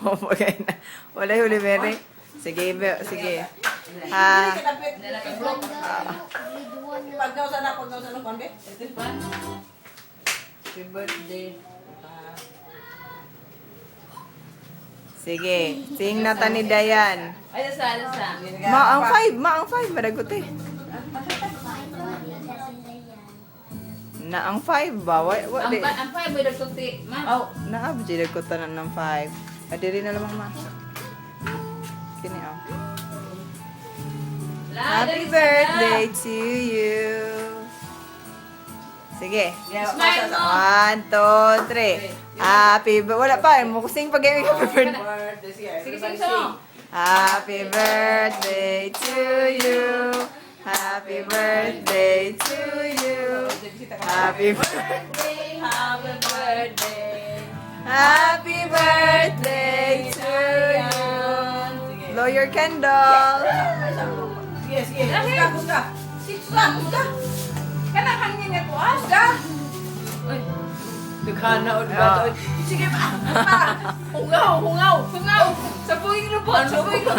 Okay na. Wala huli, Mary. Sige, sige. Pag daw sana, konde. Happy birthday. Sige, sing nata ni Dayan. Ay, sa. Ma ang 5, madagot eh. Na ang 5 ba? Wa di. Ang pa, may nagtuti. Ma. Oh, naabji ko tanan ng 5. Adiri na lamang ma. Kini oh. Happy birthday to you. Sige. Smile mo. 1, 2, 3. Happy wala pa, mo sing pag happy birthday. Sige, sige, song. Happy birthday to you. Happy birthday to you. Happy birthday. Happy birthday. Happy birthday to you. Blow your candle. Sige, sige. Buska. Buska. Kanang hangin niya ko, ah. Buska. Dukhana o diba? Sige pa. Hungaw. Sa puwing lubot. Buska.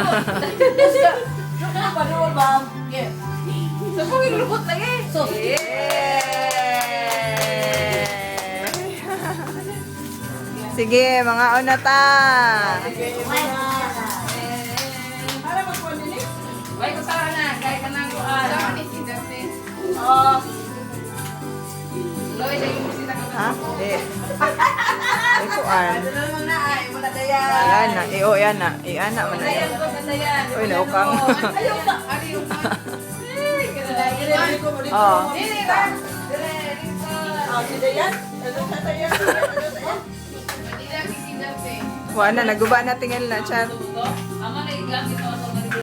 Dukhana pa doon, ma'am. Yeah. Sa puwing lubot lagi. Sige, mga unata. Para magpundin eh. Ay, kusara na. Kaya ka nang kuhan. Oh. Loy, dahil mo sila ka. Ha? Ikuan. Ano naman na ay. Muna dayan. Ayan na. Yan na. Iyan na. Man na yan. Ayan ko, gandayan. Uy, naukang. Ayaw ka. Ayaw ka. Oh. Dili ka. Dili, dito. Ah, si Dayan. Ano sa Dayan? Madila, si Dape. Kuha na. Naguba na tingin na, Char. Ama na igamit ako sa